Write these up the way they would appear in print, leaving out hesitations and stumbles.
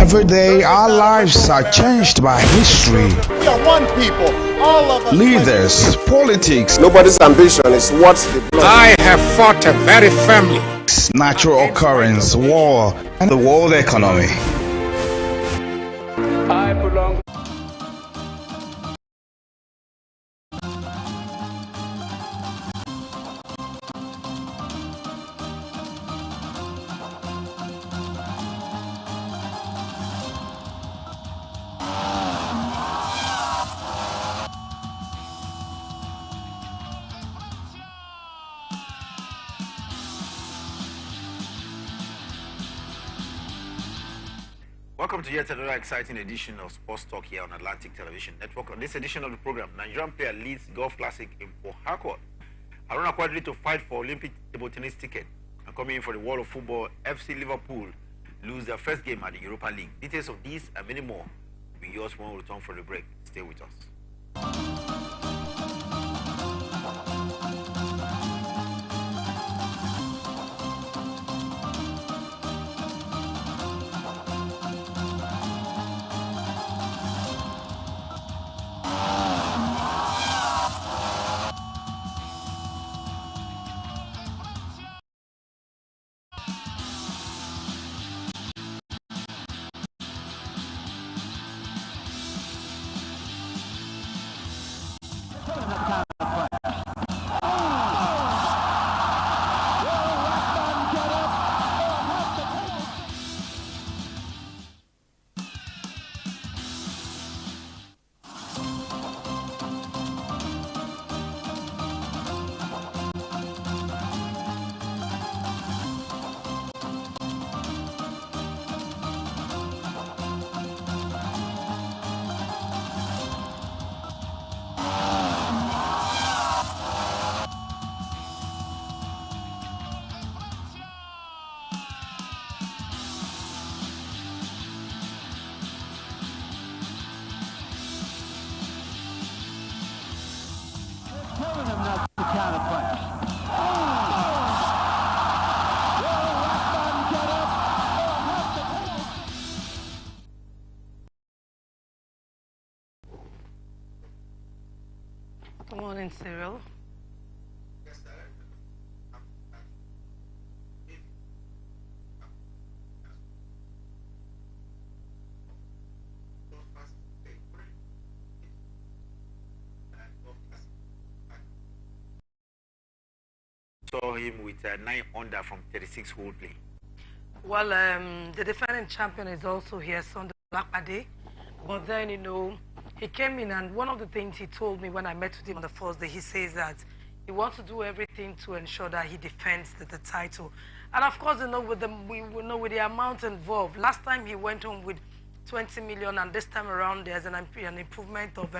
Every day, our lives are changed by history. We are one people, all of us. Leaders, politics, nobody's ambition is what they blood. I have fought very firmly. Natural occurrence, war, and the world economy. I belong. Welcome to yet another exciting edition of Sports Talk here on Atlantic Television Network. On this edition of the program, Nigerian player leads Golf Classic in Port Harcourt. Aruna Quadri to fight for Olympic table tennis ticket. And coming in for the world of football, FC Liverpool lose their first game at the Europa League. Details of these and many more will be yours when we return from the break. Stay with us. Good morning, Cyril. Saw him with 9 under from 36 hole play. Well, the defending champion is also here, Sunday Lakpade. But then, you know, he came in, and one of the things he told me when I met with him on the first day, he says that he wants to do everything to ensure that he defends the title. And of course, you know, with the amount involved, last time he went home with 20 million, and this time around there's an improvement of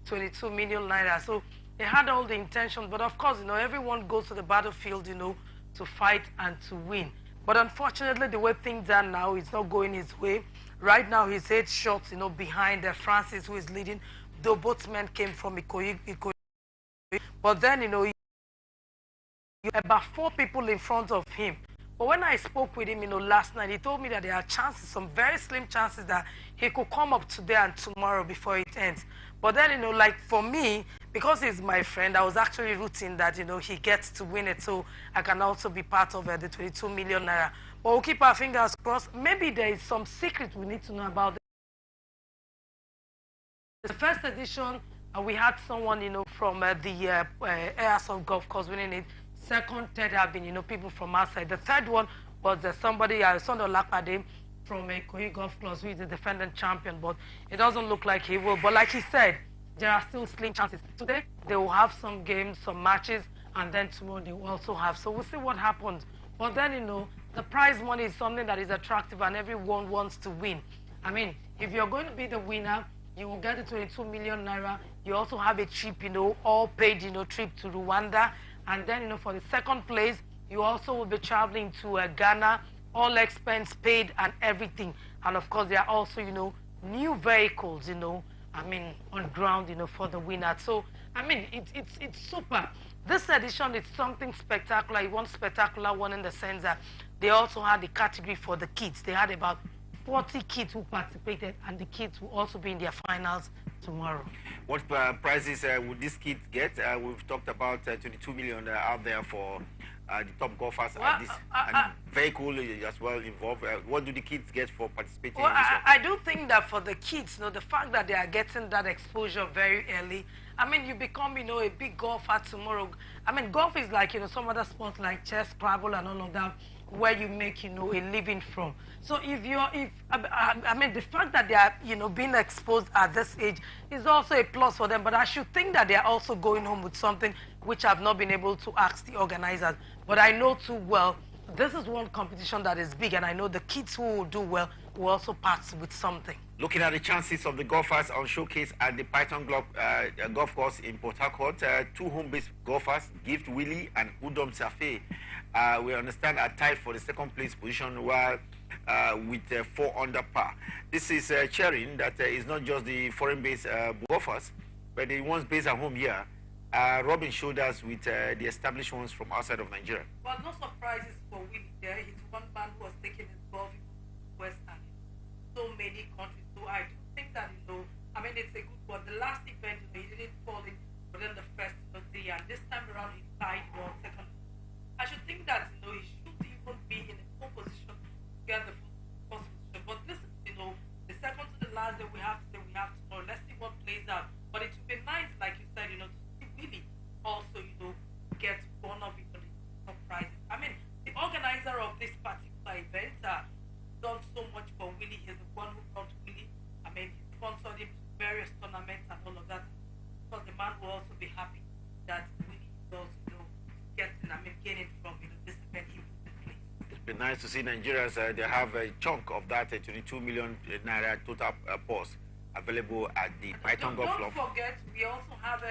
22 million naira. So he had all the intention, but of course, you know, everyone goes to the battlefield, you know, to fight and to win. But unfortunately, the way things are now, it's not going his way. Right now, he's 8 shots, you know, behind Francis, who is leading, though both men came from Ikoyi. But then, you know, about 4 people in front of him. But when I spoke with him, you know, last night, he told me that there are chances, some very slim chances, that he could come up today and tomorrow before it ends. But then, you know, like for me, because he's my friend, I was actually rooting that, you know, he gets to win it, so I can also be part of the 22 million naira. But we'll keep our fingers crossed. Maybe there is some secret we need to know about this. The first edition, we had someone, you know, from the Airsoft Golf Course winning it. Second, third have been, you know, people from outside. The third one was somebody, Sunday Lakpade, from Ikoyi Golf Club, who is the defending champion, but it doesn't look like he will. But like he said, there are still slim chances. Today, they will have some games, some matches, and then tomorrow they will also have. So we'll see what happens. But then, you know, the prize money is something that is attractive, and everyone wants to win. I mean, if you're going to be the winner, you will get the 22 million naira. You also have a trip, you know, all paid, you know, trip to Rwanda. And then, you know, for the second place, you also will be traveling to Ghana, all expense paid and everything. And of course, there are also, you know, new vehicles, you know, I mean, on ground, you know, for the winner. So, I mean, it's super. This edition is something spectacular. It was spectacular one in the sense that they also had the category for the kids. They had about 40 kids who participated, and the kids will also be in their finals tomorrow. What prizes would these kids get? We've talked about 22 million out there for the top golfers, and vehicle as well involved. What do the kids get for participating in this one? I do think that for the kids, the fact that they are getting that exposure very early, I mean, you become, a big golfer tomorrow. I mean, golf is like, some other sports like chess, Scrabble, and all of that, where you make, a living from. So I mean, the fact that they are, being exposed at this age is also a plus for them. But I should think that they are also going home with something which I've not been able to ask the organizers. But I know too well, this is one competition that is big, and I know the kids who will do well will also pass with something. Looking at the chances of the golfers on showcase at the Python Golf Course in Port Harcourt, two home-based golfers, Gift Willie and Udom Safe, we understand are tied for the second place position, while with 4 under par. This is cheering that is not just the foreign-based golfers, but the ones based at home here. Robin showed us with the established ones from outside of Nigeria. Well, no surprises for Willie there. He's one man who was taking his golf in West and so many countries. So I do think that, I mean, it's a good one. The last event, he didn't fall in within the first day, and this time around he tied on second. I should think that, he should even be in a pole position to get the first position. But listen, the second to the last day we have tomorrow. Let's see what plays out. But it would be nice, like you said, to see Willie also, get one of the top prizes. I mean, the organizer of this particular event done so much for Willie. He's the one who brought Willie. I mean, he sponsored him to various tournaments and all of that. Because the man will also be happy that Willie is also, gaining from this event he put in place. It's been nice to see Nigerians. They have a chunk of that 22 million naira total purse available at the Python Golf Club. Don't forget, we also have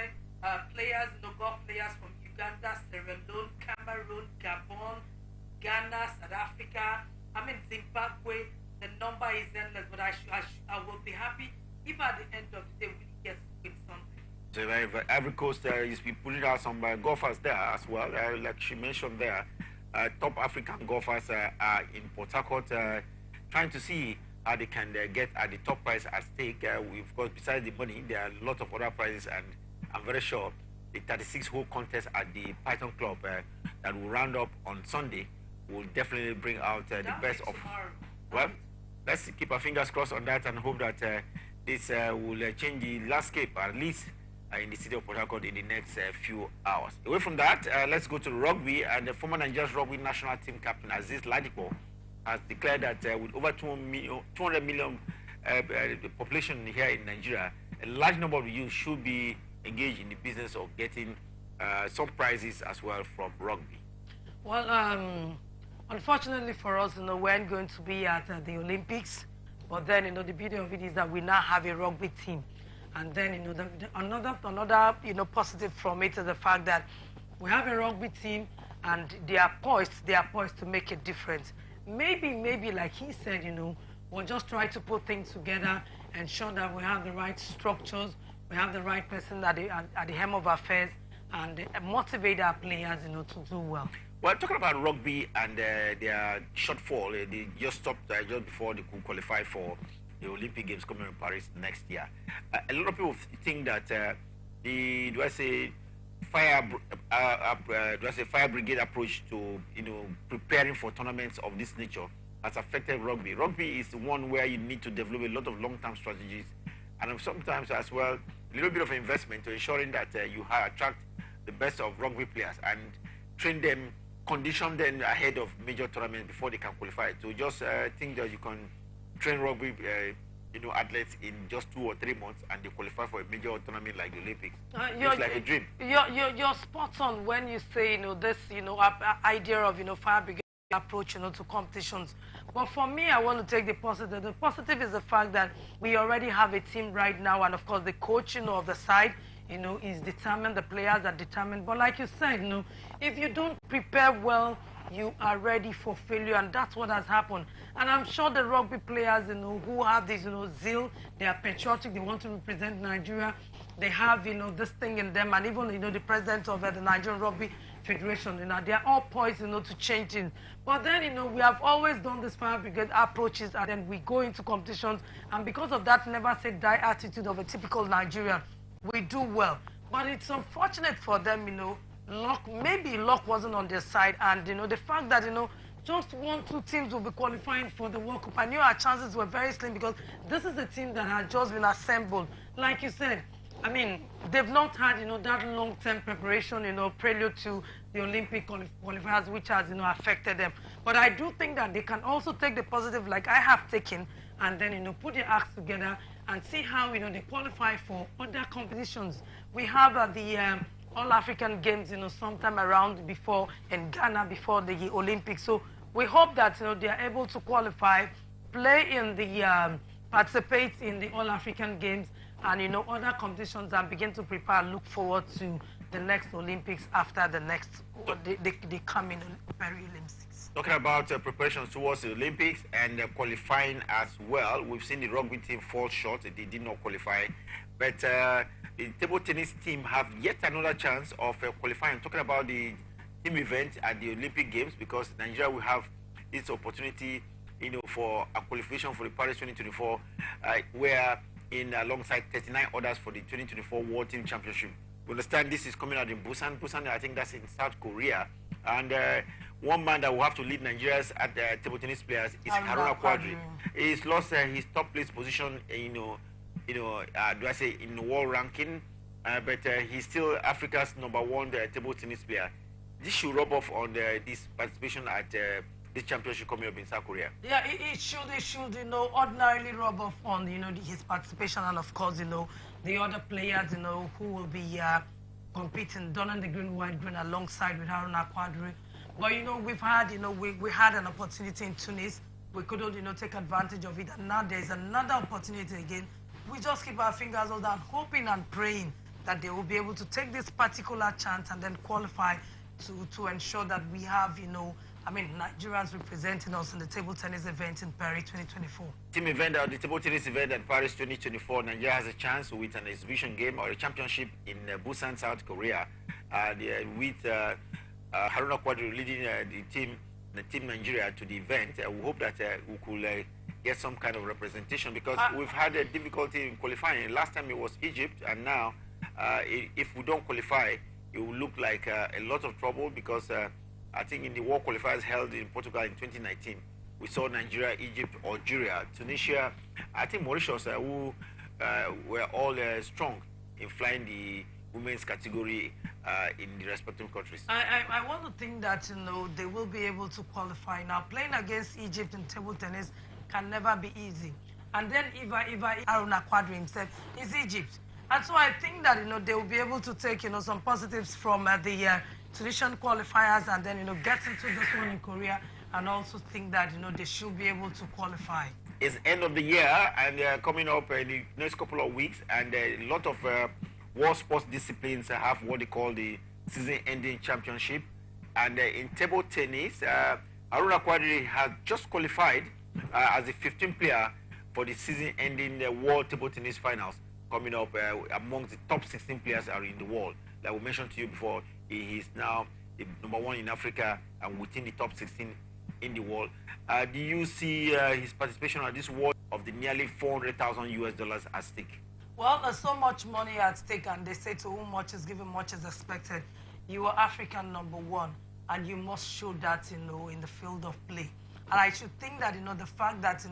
players, golf players from Uganda, Sierra Leone, Cameroon, Gabon, Ghana, South Africa. I mean, Zimbabwe. The number is endless, but I will be happy if at the end of the day we get with something. So Ivory Coast is putting out some golfers there as well. Like she mentioned there, top African golfers are in Port Harcourt trying to see how they can get at the top prize at stake. Of course, besides the money, there are a lot of other prizes, and I'm very sure the 36-hole contest at the Python Club that will round up on Sunday will definitely bring out the best of. Well, let's keep our fingers crossed on that and hope that this will change the landscape, at least in the city of Port Harcourt, in the next few hours. Away from that, let's go to rugby, and the former Nigerian rugby national team captain Aziz Ladipo has declared that with over 200 million population here in Nigeria, a large number of youth should be engaged in the business of getting some prizes as well from rugby. Well, unfortunately for us, we aren't going to be at the Olympics, but then, the beauty of it is that we now have a rugby team. And then, another positive from it is the fact that we have a rugby team, and they are poised to make a difference. Maybe, like he said, we'll just try to put things together, ensure that we have the right structures, we have the right person at the helm of affairs, and motivate our players, to do well. Well, talking about rugby and their shortfall, they just stopped just before they could qualify for the Olympic Games coming in Paris next year. A lot of people think that fire brigade approach to preparing for tournaments of this nature has affected rugby. Rugby is one where you need to develop a lot of long-term strategies, and sometimes as well a little bit of investment to ensuring that you attract the best of rugby players and train them, condition them ahead of major tournaments before they can qualify. So just think that you can train rugby athletes in just 2 or 3 months and they qualify for a major tournament like the Olympics. It's like a dream. You're spot on when you say this idea of fire brigade approach to competitions. But for me, I want to take the positive. The positive is the fact that we already have a team right now, and of course the coach of the side is determined, the players are determined. But like you said, if you don't prepare well, you are ready for failure, and that's what has happened. And I'm sure the rugby players, who have this, zeal, they are patriotic, they want to represent Nigeria, they have, this thing in them, and even, the president of the Nigerian Rugby federation. They are all poised, to change things. But then, we have always done this fire brigade approaches, and then we go into competitions, and because of that never say die attitude of a typical Nigerian, we do well. But it's unfortunate for them, maybe luck wasn't on their side, and the fact that just 1-2 teams will be qualifying for the World Cup. I knew our chances were very slim because this is a team that had just been assembled. Like you said, I mean, they've not had, that long-term preparation, prelude to the Olympic qualifiers, which has, affected them. But I do think that they can also take the positive, like I have taken, and then, put their acts together and see how, they qualify for other competitions. We have the All-African Games, sometime around before in Ghana before the Olympics. So we hope that, they are able to qualify, play in the, participate in the All-African Games, and other competitions, and begin to prepare, look forward to the next Olympics after the next, the coming Olympics. Talking about preparations towards the Olympics and qualifying as well, we've seen the rugby team fall short. They did not qualify, but the table tennis team have yet another chance of qualifying. Talking about the team event at the Olympic Games, because Nigeria will have this opportunity, for a qualification for the Paris 2024, where alongside 39 others for the 2024 World Team Championship. We understand this is coming out in Busan. Busan, I think that's in South Korea. And one man that will have to lead Nigeria's at table tennis players is Haruna Quadri. He's lost his top place position, do I say, in the world ranking, but he's still Africa's #1 table tennis player. This should rub off on this participation at this championship coming up in South Korea. Yeah, it should, ordinarily rub off on, his participation, and of course, the other players, who will be competing, donning the green, white, green alongside with Haruna Quadri. But, we've had, we had an opportunity in Tunis. We couldn't, take advantage of it. And now there's another opportunity again. We just keep our fingers out and hoping and praying that they will be able to take this particular chance and then qualify to ensure that we have, Nigerians representing us in the table tennis event in Paris 2024. Team event, the table tennis event at Paris 2024, Nigeria has a chance with an exhibition game or a championship in Busan, South Korea, with Haruna Quadri leading the team Nigeria to the event. We hope that we could get some kind of representation, because we've had a difficulty in qualifying. Last time it was Egypt, and now if we don't qualify, it will look like a lot of trouble, because I think in the World Qualifiers held in Portugal in 2019, we saw Nigeria, Egypt, Algeria, Tunisia, I think Mauritius, who were all strong in flying the women's category in the respective countries. I want to think that, they will be able to qualify. Now, playing against Egypt in table tennis can never be easy. And then if Haruna Quadri himself is Egypt. And so I think that, they will be able to take, some positives from the Tunisian qualifiers, and then, get into this one in Korea, and also think that, they should be able to qualify. It's end of the year, and coming up in the next couple of weeks, and a lot of world sports disciplines have what they call the season-ending championship. And in table tennis, Haruna Quadri has just qualified as a 15th player for the season-ending World Table Tennis Finals coming up. Amongst the top 16 players are in the world. Like we mentioned to you before, he is now the #1 in Africa and within the top 16 in the world. Do you see his participation at this world of the nearly $400,000 at stake? Well, there's so much money at stake, and they say to whom much is given, much is expected. You are African #1, and you must show that, in the field of play. And I should think that, the fact that,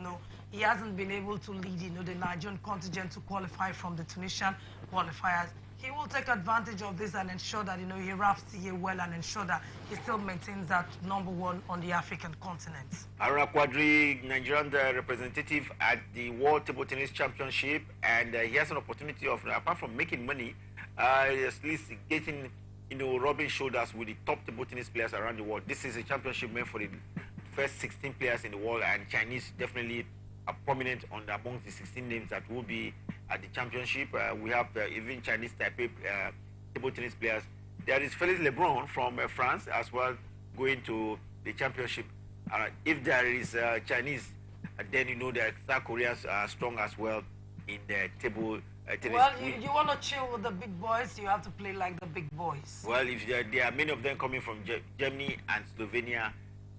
he hasn't been able to lead, the Nigerian contingent to qualify from the Tunisian qualifiers, he will take advantage of this and ensure that, he wraps the year well, and ensure that he still maintains that #1 on the African continent. Haruna Quadri, Nigerian representative at the World Table Tennis Championship, and he has an opportunity of, apart from making money, at least getting, rubbing shoulders with the top table tennis players around the world. This is a championship meant for the first 16 players in the world, and Chinese definitely are prominent among the 16 names that will be at the championship. We have even Chinese Taipei table tennis players. There is Felix Lebrun from France as well going to the championship. If there is Chinese, then that South Koreans are strong as well in the table tennis. Well, you want to chill with the big boys, you have to play like the big boys. Well, if there are many of them coming from Germany and Slovenia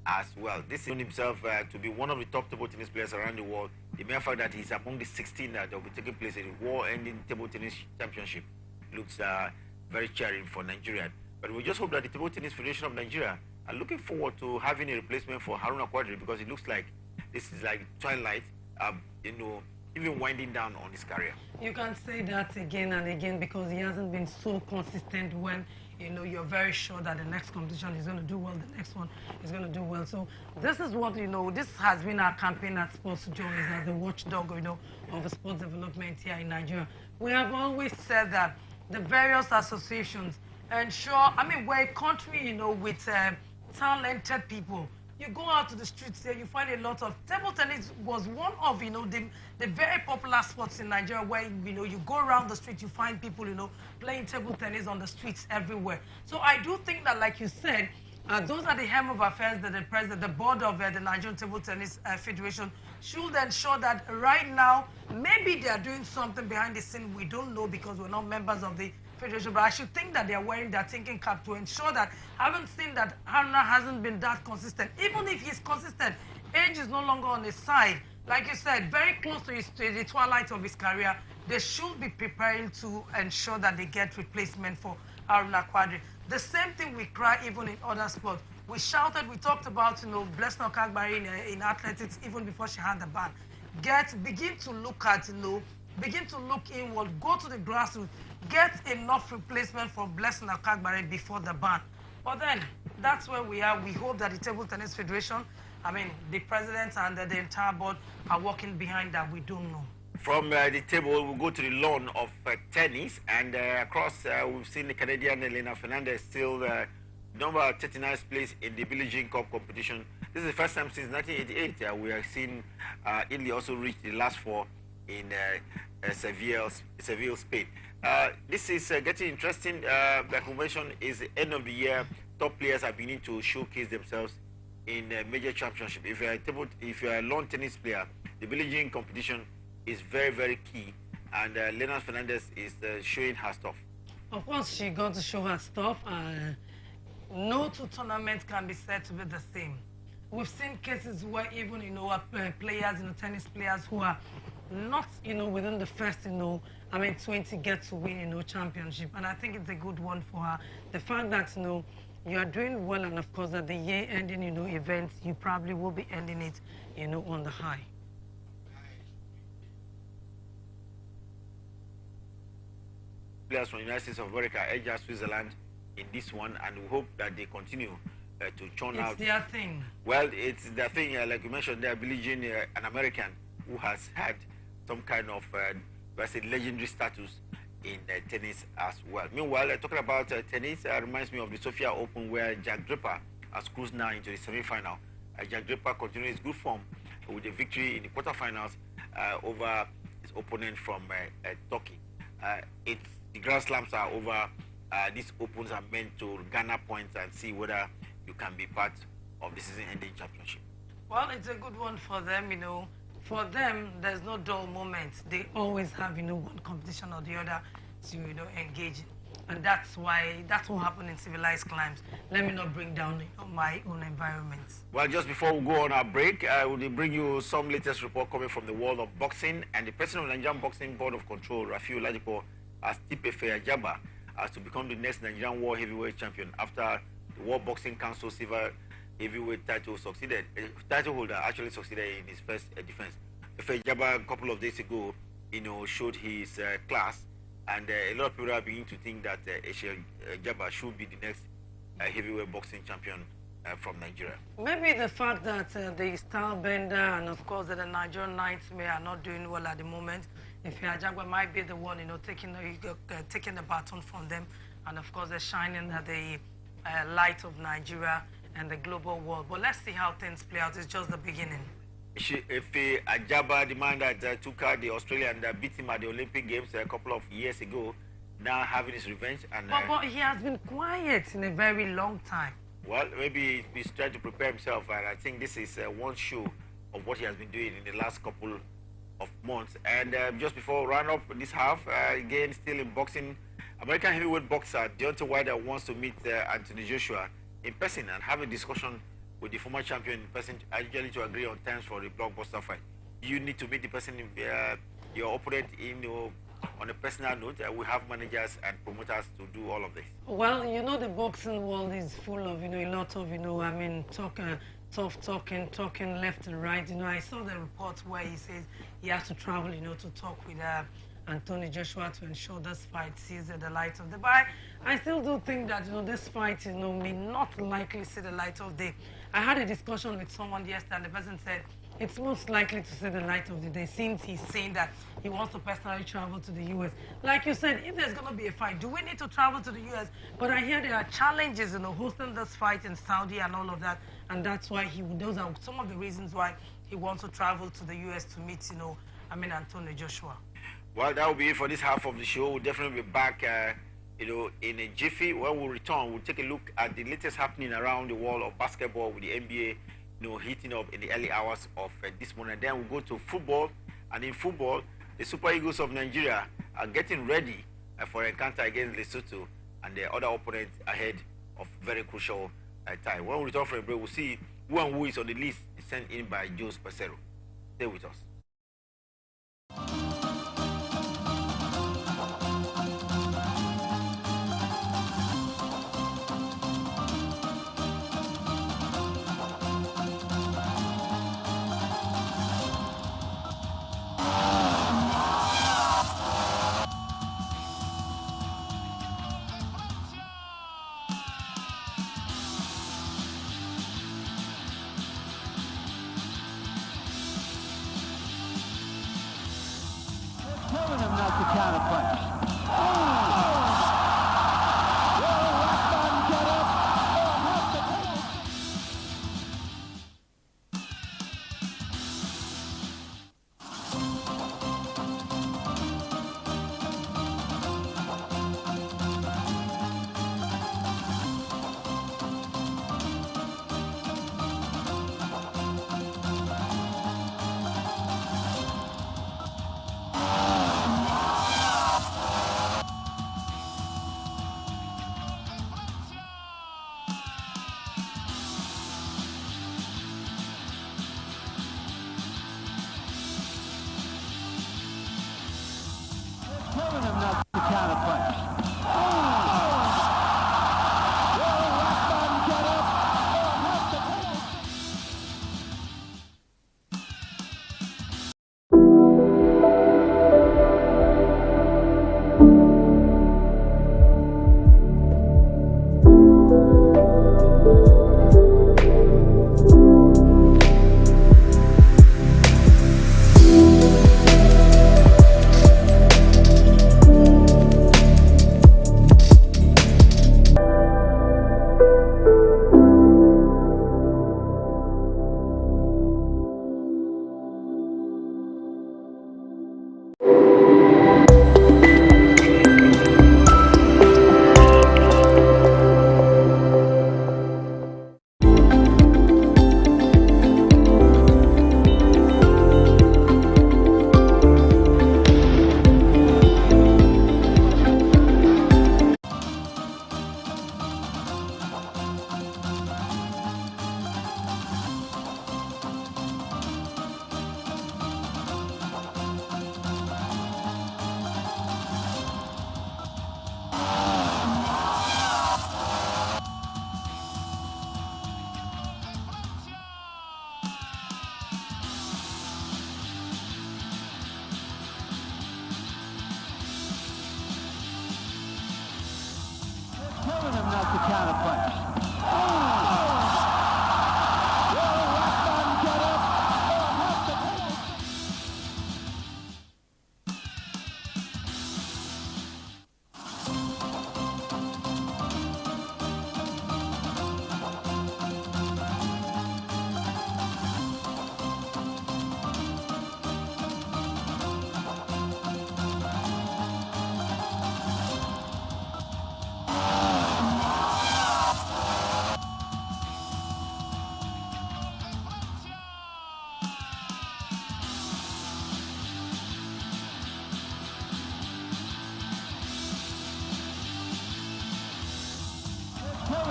as well. This is himself to be one of the top table tennis players around the world. The mere fact that he's among the 16 that will be taking place in the war-ending table tennis championship looks very cheering for Nigeria. But we just hope that the Table Tennis Federation of Nigeria are looking forward to having a replacement for Haruna Quadri, because it looks like this is like twilight, even winding down on his career. You can say that again and again because he hasn't been so consistent when, you're very sure that the next competition is going to do well, the next one is going to do well. So this is what, this has been our campaign at Sports Joy, as the watchdog, of the sports development here in Nigeria. We have always said that the various associations ensure, we're a country, with talented people. You go out to the streets here, you find a lot of table tennis was one of, the very popular sports in Nigeria where, you go around the street, you find people, playing table tennis on the streets everywhere. So I do think that, like you said, those are the hem of affairs that the president, the board of the Nigerian Table Tennis Federation should ensure that right now, maybe they are doing something behind the scene we don't know because we're not members of the federation, but I should think that they are wearing their thinking cap to ensure that, I haven't seen that Haruna hasn't been that consistent. Even if he's consistent, age is no longer on his side. Like you said, very close to the twilight of his career, they should be preparing to ensure that they get replacement for Haruna Quadri. The same thing we cry even in other sports. We shouted, we talked about, Blessing Okagbari in athletics even before she had the ban. Begin to look at, begin to look inward, go to the grassroots, get enough replacement for Blessing Okagbari before the ban. But then, that's where we are. We hope that the Table Tennis Federation, the president and the entire board are working behind that. We don't know. From the table, we'll go to the lawn of tennis, and across, we've seen the Canadian Elena Fernandez still number 39th place in the Billie Jean Cup competition. This is the first time since 1988 we have seen Italy also reach the last four in Seville, Spain. This is getting interesting. Like we mentioned, is the end of the year. Top players are beginning to showcase themselves in major championship. If you're a lawn tennis player, the Billie Jean competition is very, very key, and Lena Fernandez is showing her stuff. Of course, she got to show her stuff. No two tournaments can be said to be the same. We've seen cases where even, players, tennis players who are not, within the first, 20 get to win, championship. And I think it's a good one for her. The fact that, you are doing well, and of course, at the year-ending, events, you probably will be ending it, on the high. Players from the United States of America edge Switzerland in this one, and we hope that they continue to churn out. It's their thing. Well, it's their thing. Like you mentioned, they're Billie Jean, an American who has had some kind of legendary status in tennis as well. Meanwhile, talking about tennis, reminds me of the Sofia Open, where Jack Draper has cruised now into the semi-final. Jack Draper continues his good form with a victory in the quarterfinals over his opponent from Turkey. The Grand Slams are over. These Opens are meant to garner points and see whether you can be part of the season-ending championship. Well, it's a good one for them, For them, there's no dull moments. They always have, one competition or the other to, engage in. And that's what happened in civilized climes. Let me not bring down my own environment. Well, just before we go on our break, I will bring you some latest report coming from the world of boxing. And the president of the Nigerian Boxing Board of Control, Rafiu Ladipo, has tipped Ajaba as to become the next Nigerian World Heavyweight Champion after the World Boxing Council Silver Heavyweight title holder actually succeeded in his first defense. Ajaba, a couple of days ago, showed his class, and a lot of people are beginning to think that Ajaba should be the next heavyweight boxing champion from Nigeria. Maybe the fact that the style bender and of course the Nigerian Nightmare are not doing well at the moment. Ajaba might be the one, taking the baton from them, and of course they're shining at the light of Nigeria and the global world. But let's see how things play out. It's just the beginning. If Ajaba, the man that took out the Australian that beat him at the Olympic Games a couple of years ago, now having his revenge, and but he has been quiet in a very long time. Well, maybe he's trying to prepare himself, and I think this is one show of what he has been doing in the last couple of months. And just before round up this half, again, still in boxing, American heavyweight boxer Deontay Wilder wants to meet Anthony Joshua in person and have a discussion with the former champion in person, usually to agree on terms for the blockbuster fight. You need to meet the person, your opponent, on a personal note. We have managers and promoters to do all of this. Well, the boxing world is full of, a lot of, tough talking left and right. I saw the report where he says he has to travel, to talk with Anthony Joshua to ensure this fight sees the light of day. But I still do think that, this fight, may not likely see the light of day. I had a discussion with someone yesterday, and the person said it's most likely to see the light of the day since he's saying that he wants to personally travel to the U.S. Like you said, if there's going to be a fight, do we need to travel to the U.S.? But I hear there are challenges, hosting this fight in Saudi and all of that, and that's why those are some of the reasons why he wants to travel to the U.S. to meet, Anthony Joshua. Well, that will be it for this half of the show. We'll definitely be back, in a jiffy. When we return, we'll take a look at the latest happening around the world of basketball with the NBA, heating up in the early hours of this morning. Then we'll go to football, and in football, the Super Eagles of Nigeria are getting ready for an encounter against Lesotho and the other opponents ahead of very crucial time. When we return from a break, we'll see who and who is on the list sent in by Jose Pesero. Stay with us. Telling him not to counterpunch. Telling him not to counterpunch. Telling him not to counterpunch.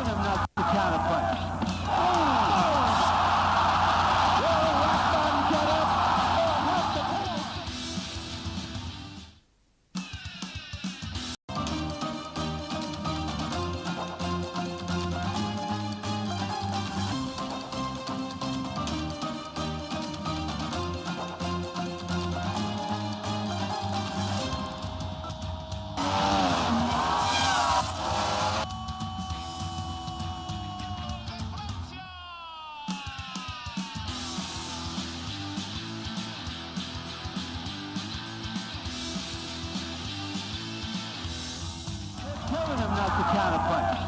killing him now to counter punch. Killing him now to counter punch.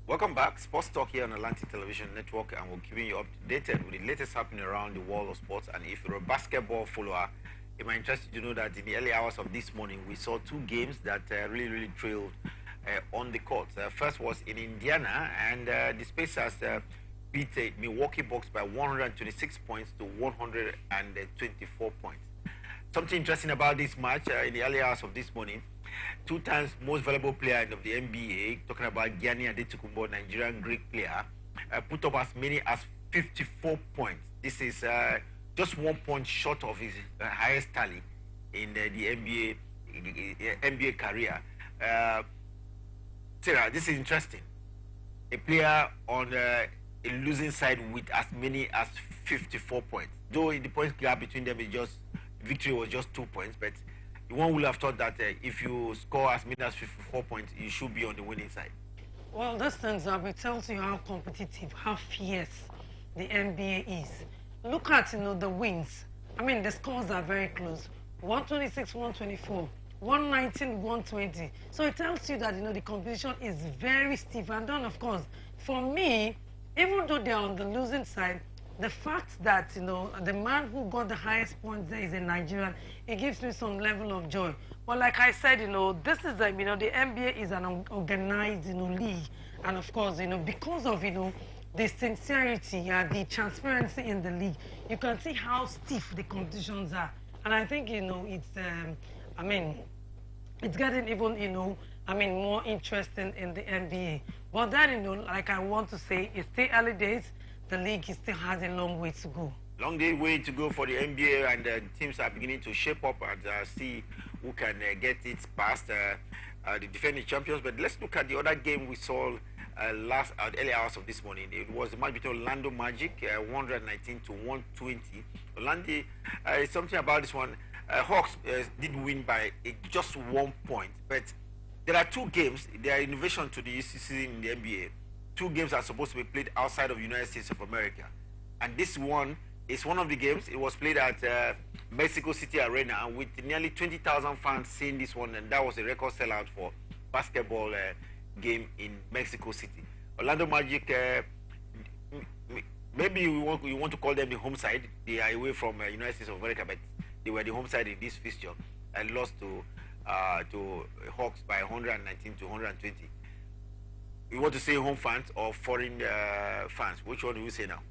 Welcome back. Sports Talk here on Atlantic Television Network, and we're keeping you updated with the latest happening around the world of sports. And if you're a basketball follower, it might interest you to know that in the early hours of this morning, we saw two games that really thrilled on the court. First was in Indiana, and the Pacers beat Milwaukee Bucks by 126 points to 124 points. Something interesting about this match in the early hours of this morning, two times most valuable player of the NBA, talking about Gianni Antetokounmpo, Nigerian Greek player, put up as many as 54 points. This is just 1 point short of his highest tally in the NBA career. Sarah, this is interesting. A player on a losing side with as many as 54 points. Though the point gap between them is just, victory was just 2 points, but one would have thought that if you score as many as 54 points, you should be on the winning side. Well, this stands up. It tells you how competitive, how fierce the NBA is. Look at, the wins. I mean, the scores are very close. 126, 124, 119, 120. So it tells you that, the competition is very stiff. And then, of course, for me, even though they're on the losing side, the fact that, the man who got the highest points there is a Nigerian, it gives me some level of joy. But like I said, this is, the NBA is an organized, league. And of course, because of, the sincerity and the transparency in the league, you can see how stiff the competitions are. And I think, it's, it's getting even, more interesting in the NBA. But then, like I want to say, it's still early days. The league still has a long way to go. Long way to go for the NBA, and teams are beginning to shape up and see who can get it past the defending champions. But let's look at the other game we saw early hours of this morning. It was the match between Orlando Magic, 119 to 120. Orlando, something about this one. Hawks did win by just 1 point, but there are two games. There are innovation to the season in the NBA. Two games are supposed to be played outside of the United States of America, and this one is one of the games. It was played at Mexico City Arena with nearly 20,000 fans seeing this one, and that was a record sellout for basketball game in Mexico City. Orlando Magic, maybe you want to call them the home side. They are away from United States of America, but they were the home side in this fixture and lost to Hawks by 119 to 120. You want to say home fans or foreign fans? Which one do you say now?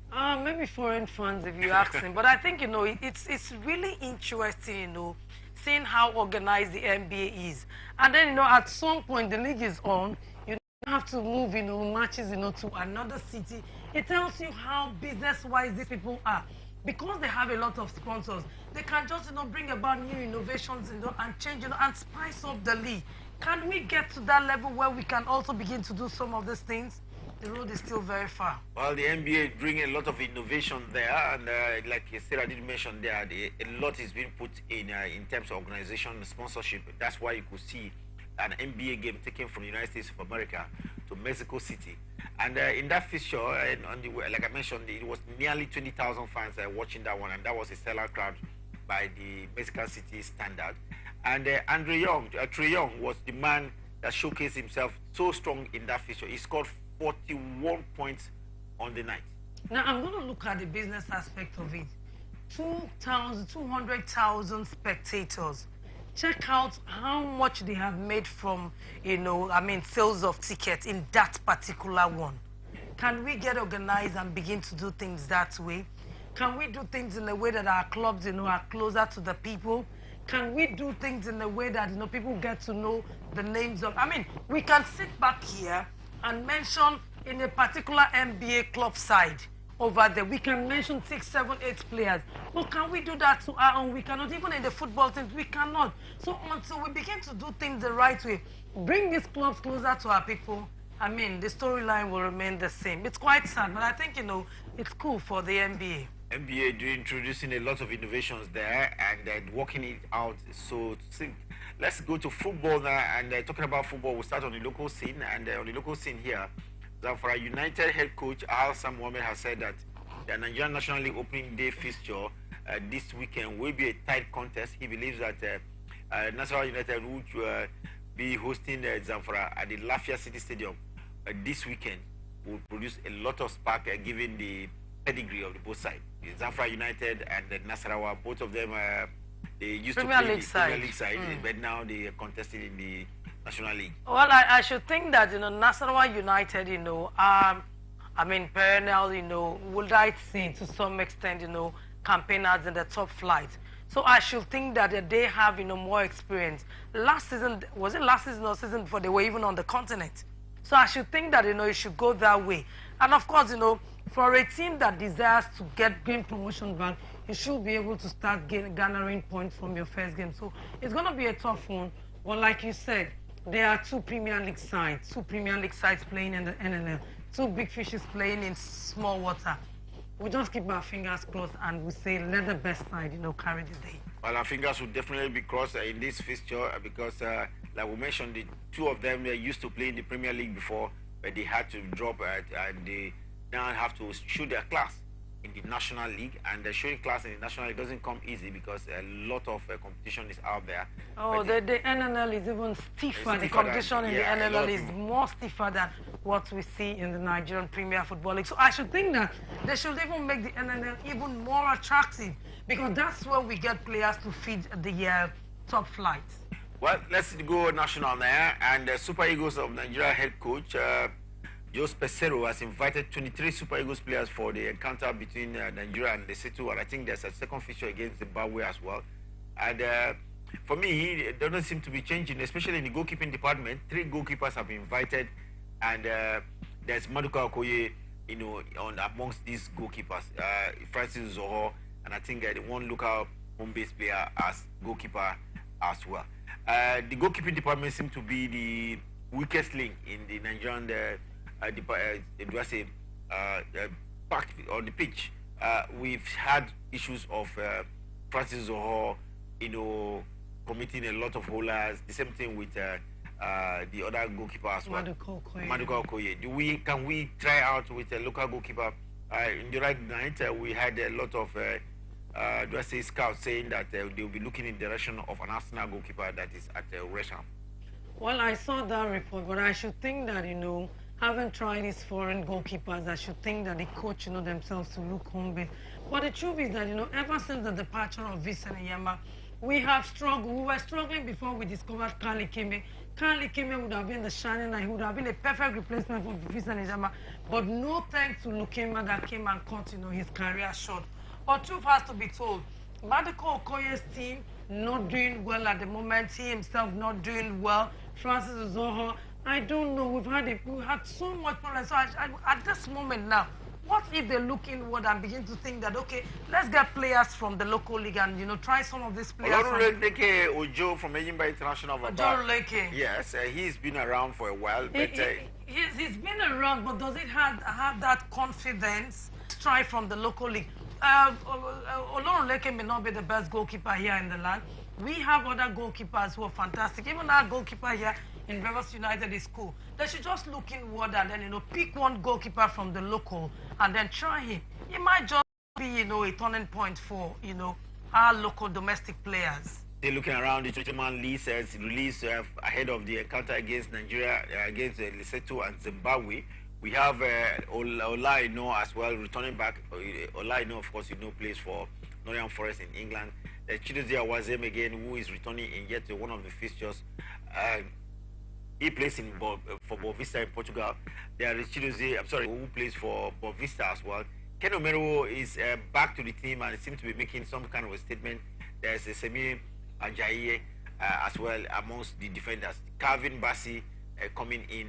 Maybe foreign fans, if you ask them. But I think, it's really interesting, seeing how organized the NBA is. And then, at some point, the league is on. You have to move, matches, to another city. It tells you how business-wise these people are. Because they have a lot of sponsors, they can just, bring about new innovations, and change, and spice up the league. Can we get to that level where we can also begin to do some of these things? The road is still very far. Well, the NBA bringing a lot of innovation there, and like Sarah did mention there, a lot is being put in terms of organization and sponsorship. That's why you could see an NBA game taken from the United States of America to Mexico City. And in that fixture, like I mentioned, it was nearly 20,000 fans watching that one, and that was a sellout crowd by the Mexican City standard. And Trae Young was the man that showcased himself so strong in that fixture. He scored 41 points on the night. Now, I'm going to look at the business aspect of it. 200,000 spectators. Check out how much they have made from, sales of tickets in that particular one. Can we get organized and begin to do things that way? Can we do things in a way that our clubs, are closer to the people? Can we do things in a way that, people get to know the names of... we can sit back here and mention in a particular NBA club side over there, we can mention 6, 7, 8 players. But can we do that to our own? We cannot. Even in the football teams, we cannot. So until we begin to do things the right way, bring these clubs closer to our people, the storyline will remain the same. It's quite sad, but I think, it's cool for the NBA. NBA introducing a lot of innovations there and working it out. So let's go to football now. And talking about football, we'll start on the local scene. And on the local scene here, Zamfara United head coach Al Sam Mohammed has said that the Nigerian National League opening day fixture this weekend will be a tight contest. He believes that National United would be hosting Zamfara at the Lafia City Stadium this weekend will produce a lot of spark given the pedigree of the both sides. Zamfara United and Nasarawa, both of them, they used Premier to play League the Premier League side, but now they are contesting in the National League. Well, I should think that, Nasarawa United, perennial, would I say to some extent, campaigners in the top flight. So I should think that they have, more experience. Last season, was it last season or season before, they were even on the continent. So I should think that, it should go that way. And of course, for a team that desires to gain promotion back, you should be able to start garnering points from your first game. So it's going to be a tough one. But like you said, there are 2 Premier League sides playing in the NNL, 2 big fishes playing in small water. We just keep our fingers crossed and we say, let the best side, carry the day. Well, our fingers will definitely be crossed in this fixture because, like we mentioned, the 2 of them, they used to play in the Premier League before, but they had to drop and they now have to show their class in the National League. And showing class in the National League doesn't come easy because a lot of competition is out there. Oh, the NNL is even stiffer. The competition in the NNL is more stiffer than what we see in the Nigerian Premier Football League. So I should think that they should even make the NNL even more attractive because that's where we get players to feed the top flight. Well, let's go national now. And Super Eagles of Nigeria head coach Jose Pesero has invited 23 Super Eagles players for the encounter between Nigeria and Lesotho, and I think there's a second fixture against Zimbabwe as well. And for me, it doesn't seem to be changing, especially in the goalkeeping department. 3 goalkeepers have been invited, and there's Maduka Okoye, amongst these goalkeepers, Francis Zoho, and I think the one local home-based player as goalkeeper as well. The goalkeeping department seems to be the weakest link in the Nigerian back on the pitch. We've had issues of Francis Zoho, committing a lot of holers. The same thing with the other goalkeeper as well, Maduka Okoye. Can we try out with a local goalkeeper? In the right night, we had a lot of scouts saying that they'll be looking in the direction of an Arsenal goalkeeper that is at Resham. Well, I saw that report, but I should think that, having tried these foreign goalkeepers, I should think that the coach, themselves to look home-based. But the truth is that, ever since the departure of Vincent Nyama, we have struggled. We were struggling before we discovered Carl Ikeme. Carl Ikeme would have been the shining light. He would have been a perfect replacement for Vincent Nyama. But no thanks to Lukema that came and cut, his career short. But truth has to be told. Maduka Okoye's team not doing well at the moment. He himself not doing well. Francis Zoho, I don't know. We've had so much problem. So at this moment now, what if they look inward and begin to think that, okay, let's get players from the local league and, try some of these players. Ojo from Ejimba International. Ojo Leke. Yes, he's been around for a while. But he's been around, but does it have that confidence? Try from the local league. Olorunleke may not be the best goalkeeper here in the land. We have other goalkeepers who are fantastic. Even our goalkeeper here in Rivers United is cool. They should just look inward and then, pick one goalkeeper from the local and then try him. It might just be, a turning point for, our local domestic players. They're looking around the 20-man list as released ahead of the encounter against Nigeria, against Lesotho and Zimbabwe. We have Olaino as well returning back. Olaino, of course, plays for Nottingham Forest in England. Chidozie Awazem again, who is returning in yet one of the fixtures. He plays for Boavista in Portugal. There is Chidozie, who plays for Boavista as well. Ken Omero is back to the team and seems to be making some kind of a statement. There's a Semi Ajayi as well amongst the defenders. Calvin Bassey coming in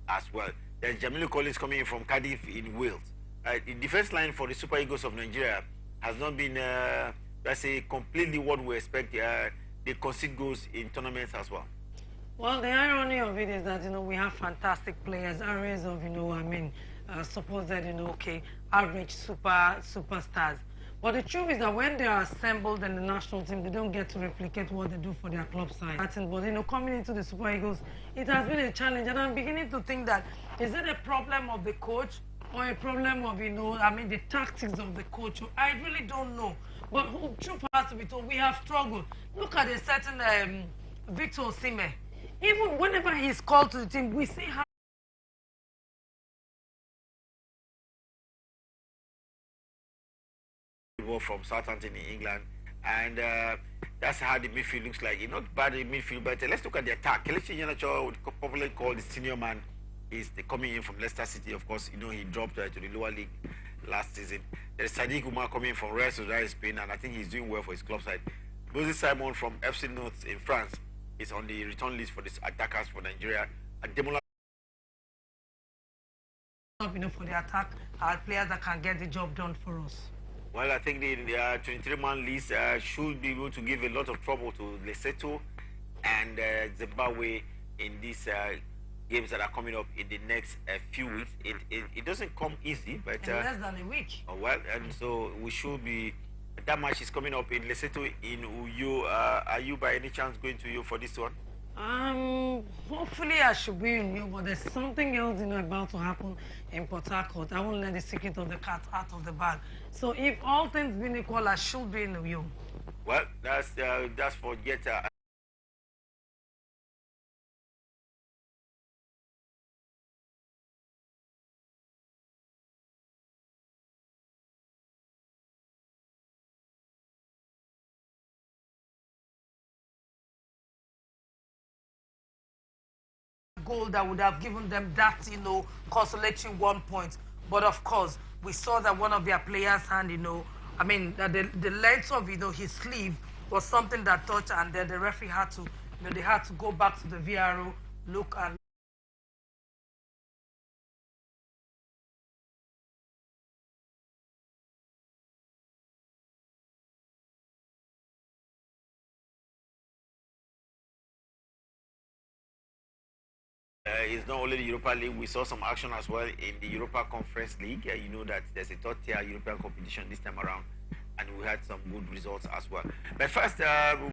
as well. There's Jamilu Collins coming in from Cardiff in Wales. The defense line for the Super Eagles of Nigeria has not been, let's say, completely what we expect. They concede goals in tournaments as well. Well, the irony of it is that, we have fantastic players, areas of, supposed, average superstars. But the truth is that when they are assembled in the national team, they don't get to replicate what they do for their club side. But, coming into the Super Eagles, it has been a challenge. And I'm beginning to think that, is it a problem of the coach or a problem of, the tactics of the coach? I really don't know. But truth has to be told, we have struggled. Look at a certain Victor Osimhen. Even whenever he's called to the team, we see how from Southampton in England, and that's how the midfield looks like. Not bad in midfield, but let's look at the attack. Kelechi Iheanacho, popularly called the senior man, is coming in from Leicester City. Of course, he dropped to the lower league last season. There's Sadiq Umar coming from Real Sociedad Spain, and I think he's doing well for his club side. Moses Simon from FC Nantes in France is on the return list for the attackers for Nigeria. Ademola, for the attack, are players that can get the job done for us. Well, I think the 23-man list should be able to give a lot of trouble to Lesotho and Zimbabwe in these games that are coming up in the next few weeks. It doesn't come easy, but in less than a week. Well, and so we should be. That match is coming up in Lesotho in Uyo. Are you by any chance going to Uyo for this one? Hopefully I should be in Uyo, but there's something else about to happen in Port Harcourt. I won't let the secret of the cat out of the bag. So if all things being equal, I should be in Uyo. Well, that's for yet. Goal that would have given them that, consolatory 1 point. But of course, we saw that one of their players' hand, the length of, his sleeve was something that touched, and then the referee had to, they had to go back to the VRO, look and. It's not only the Europa League. We saw some action as well in the Europa Conference League. You know that there's a third-tier European competition this time around, and we had some good results as well. But first,